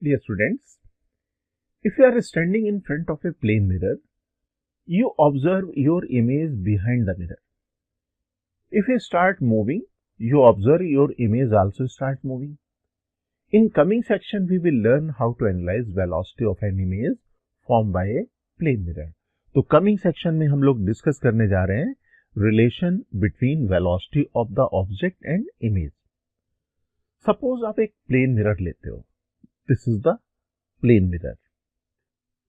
Dear students, if you are standing in front of a plane mirror, you observe your image behind the mirror. If you start moving, you observe your image also start moving. In coming section, we will learn how to analyze velocity of an image formed by a plane mirror. तो coming section में हम लोग discuss करने जा रहे हैं relation between velocity of the object and image. Suppose आप एक प्लेन मिरर लेते हो, this is the plane mirror.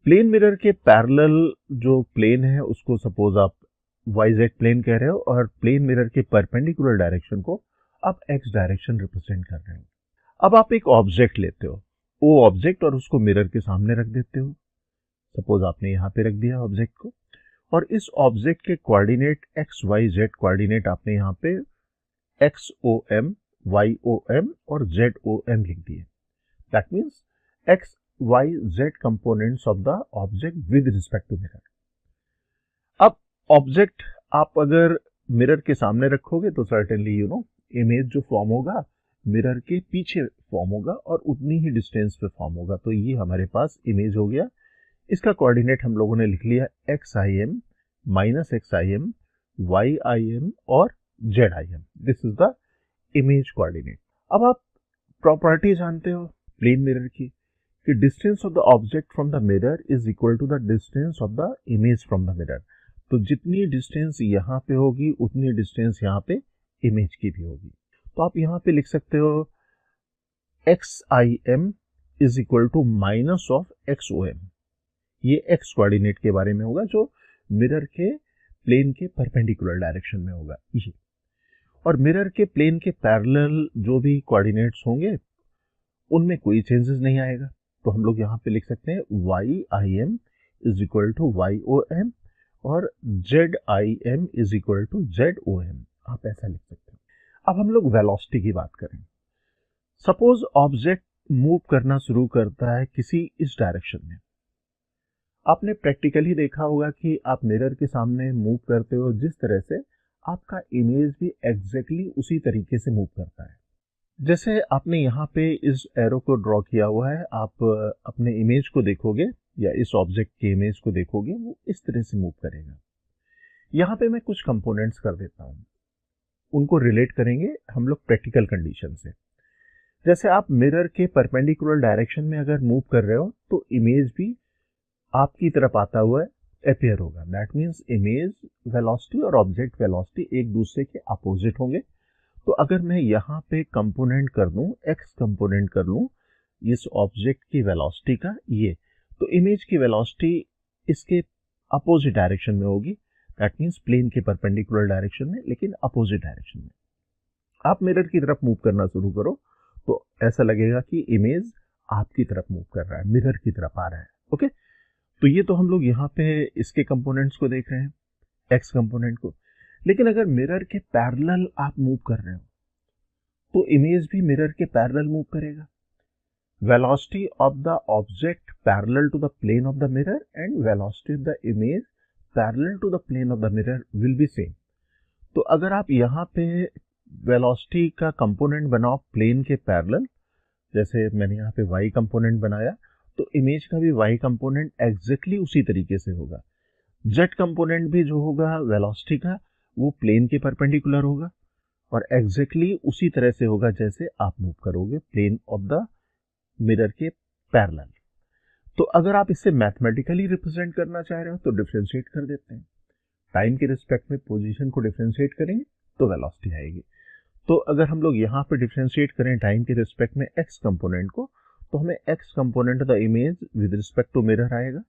Plane mirror के पैरेलल जो प्लेन है उसको सपोज आप YZ प्लेन कह रहे हो और प्लेन मिरर के परपेंडिकुलर डायरेक्शन को आप X डायरेक्शन रिप्रेजेंट कर रहे हो। अब आप एक ऑब्जेक्ट लेते हो, वो ऑब्जेक्ट, और उसको मिरर के सामने रख देते हो। सपोज आपने यहाँ पे रख दिया ऑब्जेक्ट को, और इस ऑब्जेक्ट के कोऑर्डिनेट XYZ कोऑर्डिनेट आपने यहाँ पे XOM, YOM और ZOM लिख दिए। That means XYZ components of the object with respect to mirror. अब ऑब्जेक्ट आप अगर मिरर के सामने रखोगे तो सर्टेनली इमेज जो फॉर्म होगा मिरर के पीछे फॉर्म होगा और उतनी ही डिस्टेंस पे फॉर्म होगा। तो ये हमारे पास इमेज हो गया। इसका कोऑर्डिनेट हम लोगों ने लिख लिया XIM, -XIM, YIM और ZIM। This is the image coordinate. अब आप प्रॉपर्टी जानते हो प्लेन मिरर की कि distance of the object from the mirror is equal to the distance of the image from the mirror. तो जितनी डिस्टेंस यहाँ पे होगी उतनी डिस्टेंस यहाँ पे इमेज की भी होगी। तो आप यहाँ पे लिख सकते हो XIM is equal to minus of XOM। ये X कोऑर्डिनेट के बारे में होगा जो मिरर के प्लेन के परपेंडिकुलर डायरेक्शन में होगा ये। और मिरर के प्लेन के पैरेलल जो भी कोऑर्डिनेट्स होंगे उनमें कोई चेंजेस नहीं आएगा। तो हम लोग यहाँ पे लिख सकते हैं YIM is equal to YOM और ZIM is equal to ZOM। आप ऐसा लिख सकते हैं। अब हम लोग वेलोसिटी की बात करें। सपोज ऑब्जेक्ट मूव करना शुरू करता है किसी इस डायरेक्शन में। आपने प्रैक्टिकली देखा होगा कि आप मिरर के सामने मूव करते हो, जिस तरह से आपका इमेज भी एग्जैक्टली उसी तरीके से मूव करता है। जैसे आपने यहाँ पे इस एरो को ड्रॉ किया हुआ है, आप अपने इमेज को देखोगे या इस ऑब्जेक्ट के इमेज को देखोगे, वो इस तरह से मूव करेगा। यहाँ पे मैं कुछ कंपोनेंट्स कर देता हूँ, उनको रिलेट करेंगे हम लोग प्रैक्टिकल कंडीशन से। जैसे आप मिरर के परपेंडिकुलर डायरेक्शन में अगर मूव कर रहे हो तो इमेज भी आपकी तरफ आता हुआ अपीयर होगा। दैट मीन्स इमेज वेलोसिटी और ऑब्जेक्ट वेलोसिटी एक दूसरे के अपोजिट होंगे। तो अगर मैं यहाँ पे कंपोनेंट कर दूं, X कंपोनेंट कर लूं इस ऑब्जेक्ट की वेलोसिटी का ये, तो इमेज की वेलोसिटी इसके अपोजिट डायरेक्शन में होगी। दैट मीन्स प्लेन के परपेंडिकुलर डायरेक्शन में, लेकिन अपोजिट डायरेक्शन में। आप मिरर की तरफ मूव करना शुरू करो तो ऐसा लगेगा कि इमेज आपकी तरफ मूव कर रहा है, मिरर की तरफ आ रहा है। ओके, तो ये तो हम लोग यहाँ पे इसके कंपोनेंट्स को देख रहे हैं, X कंपोनेंट को। लेकिन अगर मिरर के पैरेलल आप मूव कर रहे हो तो इमेज भी मिरर के पैरेलल मूव करेगा। Velocity of the object parallel to the plane of the mirror and velocity of the image parallel to the plane of the mirror will be same. तो अगर आप यहाँ पे वेलोसिटी का component बनाओ plane के parallel, जैसे मैंने यहाँ पे Y कंपोनेंट बनाया, तो इमेज का भी Y कंपोनेंट एग्जैक्टली उसी तरीके से होगा। Z कंपोनेंट भी जो होगा वेलोसिटी का वो प्लेन के परपेंडिकुलर होगा और एग्जैक्टली उसी तरह से होगा जैसे आप मूव करोगे प्लेन ऑफ द मिरर के पैरेलल। तो अगर आप इसे मैथमेटिकली रिप्रेजेंट करना चाह रहे हो तो डिफरेंशिएट कर देते हैं। टाइम के रिस्पेक्ट में पोजीशन को डिफरेंशिएट करेंगे तो वेलोसिटी आएगी। तो अगर हम लोग यहाँ पे डिफरेंशिएट करें टाइम के रिस्पेक्ट में X कंपोनेंट को, तो हमें X component the image with respect to mirror आएगा।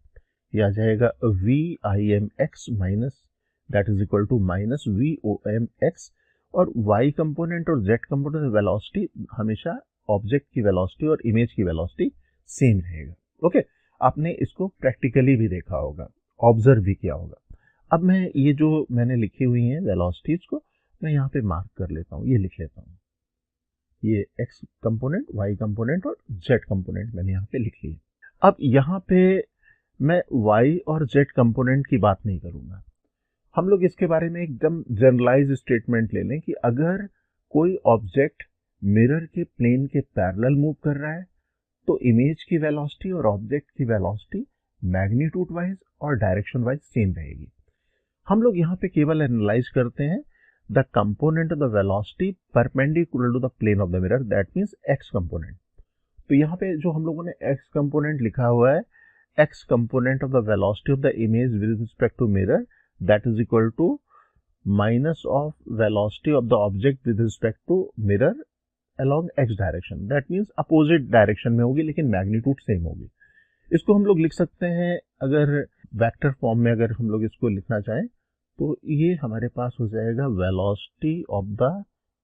ये आ जाएगा VIMX minus that is equal to minus VOMX। और Y कंपोनेंट और Z कंपोनेंट वेलोसिटी हमेशा ऑब्जेक्ट की वेलोसिटी और इमेज की वेलोसिटी सेम रहेगा। ओके, आपने इसको प्रैक्टिकली भी देखा होगा, ऑब्जर्व भी किया होगा। अब मैं ये जो मैंने लिखी हुई है वेलोसिटीज को मैं यहाँ पे मार्क कर लेता हूँ, ये लिख लेता हूँ। ये X कंपोनेंट, Y कंपोनेंट और Z कंपोनेंट मैंने यहाँ पे लिख लिया। अब यहाँ पे मैं Y और Z कंपोनेंट की बात नहीं करूँगा। हम लोग इसके बारे में एकदम जनरलाइज स्टेटमेंट ले लें कि अगर कोई ऑब्जेक्ट मिरर के प्लेन के पैरेलल मूव कर रहा है तो इमेज की वेलोसिटी और ऑब्जेक्ट की वेलोसिटी मैग्नीट्यूड वाइज और डायरेक्शन वाइज सेम रहेगी। हम लोग यहाँ पे केवल एनालाइज करते हैं the component of the velocity perpendicular to the plane of the mirror, that means X component. तो यहाँ पे जो हम लोगों ने एक्स कंपोनेंट लिखा हुआ है, X component of the velocity of the image with respect to mirror that is equal to minus of velocity of the object with respect to mirror along x direction, that means opposite direction में होगी लेकिन magnitude same होगी। इसको हम लोग लिख सकते हैं, अगर वेक्टर फॉर्म में अगर हम लोग इसको लिखना चाहें तो ये हमारे पास हो जाएगा velocity of the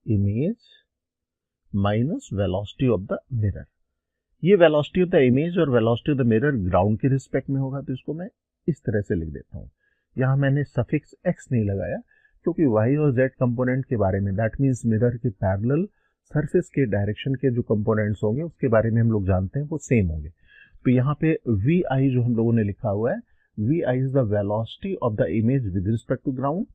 image minus velocity of the mirror. ये वेलोसिटी ऑफ द इमेज और velocity of the mirror ground के रिस्पेक्ट में होगा, तो इसको मैं इस तरह से लिख देता हूँ। यहाँ मैंने सफिक्स x नहीं लगाया क्योंकि y और z कंपोनेंट के बारे में, दैट मीन्स मिरर के पैरेलल सरफेस के डायरेक्शन के जो कंपोनेंट्स होंगे उसके बारे में हम लोग जानते हैं वो सेम होंगे। तो यहाँ पे vi जो हम लोगों ने लिखा हुआ है, vi is the velocity of the image with respect to ground,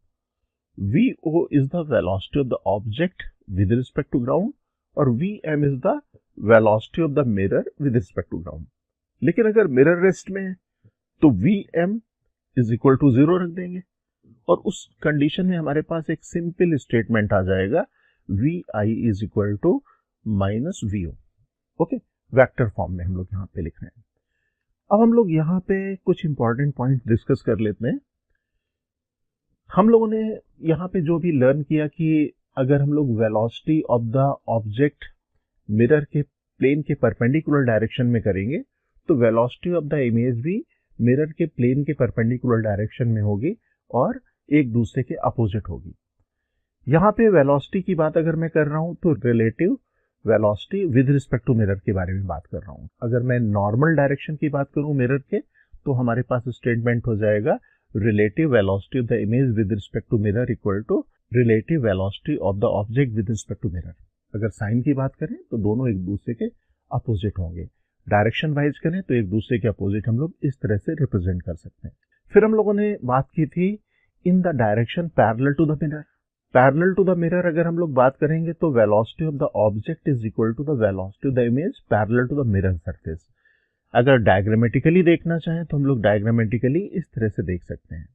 vo is the velocity of the object with respect to ground और vm is the velocity of the mirror with respect to ground. लेकिन अगर mirror rest में है तो vm is equal to 0 रख देंगे और उस कंडीशन में हमारे पास एक सिंपल स्टेटमेंट आ जाएगा, vi is equal to minus vo। Okay, vector form में हम लोग यहाँ पे लिख रहे हैं। अब हम लोग यहाँ पे कुछ इंपॉर्टेंट पॉइंट डिस्कस कर लेते हैं। हम लोगों ने यहाँ पे जो भी लर्न किया कि अगर हम लोग velocity of the object mirror के प्लेन के परपेंडिकुलर डायरेक्शन में करेंगे तो वेलोसिटी ऑफ द इमेज भी मिरर के प्लेन के परपेंडिकुलर डायरेक्शन में होगी और एक दूसरे के अपोजिट होगी। यहाँ पे वेलोसिटी की बात अगर मैं कर रहा हूँ तो relative velocity with respect to mirror के बारे में बात कर रहा हूँ। अगर मैं नॉर्मल डायरेक्शन की बात करूँ मिरर के तो हमारे पास स्टेटमेंट हो जाएगा relative velocity of the image with respect to mirror equal to relative velocity of the object with respect to mirror. अगर साइन की बात करें तो दोनों एक दूसरे के अपोजिट होंगे, डायरेक्शन वाइज करें तो एक दूसरे के अपोजिट हम लोग इस तरह से रिप्रेजेंट कर सकते हैं। फिर हम लोगों ने बात की थी in the direction parallel to the mirror. Parallel to the mirror अगर हम लोग बात करेंगे तो velocity of the object is equal to the velocity of the image parallel to the mirror surface. अगर डायग्रामेटिकली देखना चाहें तो हम लोग डायग्रामेटिकली इस तरह से देख सकते हैं।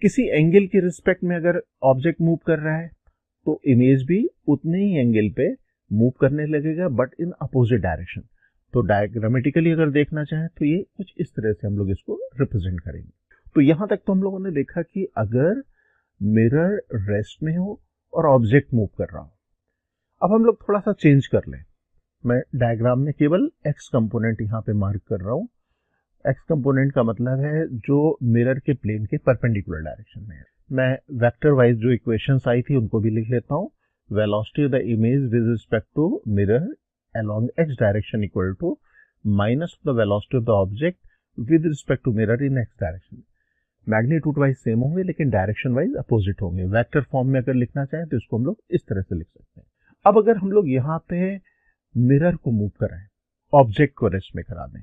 किसी एंगल के रिस्पेक्ट में अगर ऑब्जेक्ट मूव कर रहा है तो इमेज भी उतने ही एंगल पे मूव करने लगेगा बट इन अपोजिट डायरेक्शन। तो डायग्रामेटिकली अगर देखना चाहें तो ये कुछ इस तरह से हम लोग इसको रिप्रेजेंट करेंगे। तो यहां तक तो हम लोगों ने देखा कि अगर मिरर रेस्ट में हो और ऑब्जेक्ट मूव कर रहा हो। अब हम लोग थोड़ा सा चेंज कर लें। मैं डायग्राम में केवल एक्स कंपोनेंट यहाँ पे मार्क कर रहा हूँ। एक्स कंपोनेंट का मतलब है जो मिरर के प्लेन के परपेंडिकुलर डायरेक्शन में है। मैं वेक्टर वाइज जो इक्वेशंस आई थी उनको भी लिख लेता हूँ। Velocity of the image with respect to mirror along x direction equal to minus the velocity of the object with respect to mirror in x direction। Magnitude wise same होंगे लेकिन डायरेक्शन वाइज अपोजिट होंगे। Vector form में अगर लिखना चाहें तो इसको हम लोग इस तरह से लिख सकते हैं। अब अगर हम लोग यहाँ पे मिरर को मूव कराएं, ऑब्जेक्ट को रेस्ट में करा दें,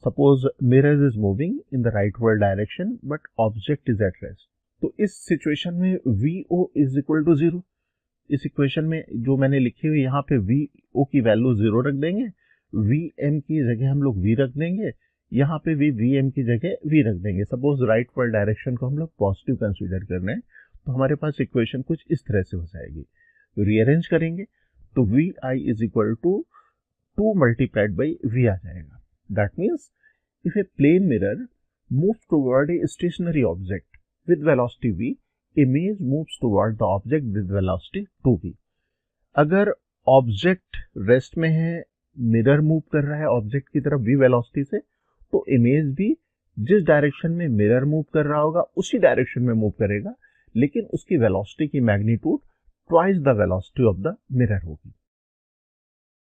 suppose mirror is moving in the rightward direction but object is at rest, तो इस सिचुएशन में vo इज इक्वल टू 0। इस इक्वेशन में जो मैंने लिखी हुई यहाँ पे vo की वैल्यू 0 रख देंगे, vm की जगह हम लोग v रख देंगे, यहाँ पे भी vm की जगह v रख देंगे। सपोज राइट वर्ड डायरेक्शन को हम लोग पॉजिटिव कंसीडर कर रहे हैं तो हमारे पास इक्वेशन कुछ इस तरह से हो जाएगी। रीअरेंज करेंगे तो vi is equal to 2 multiplied by v आ जाएगा। That means if a plane mirror moves toward a stationary object with velocity v, image moves toward the object with velocity 2v। अगर ऑब्जेक्ट रेस्ट में है, mirror move कर रहा है object की तरफ v वेलोसिटी से, तो इमेज भी जिस डायरेक्शन में मिरर मूव कर रहा होगा उसी डायरेक्शन में मूव करेगा, लेकिन उसकी वेलोसिटी की magnitude twice the velocity of the mirror होगी।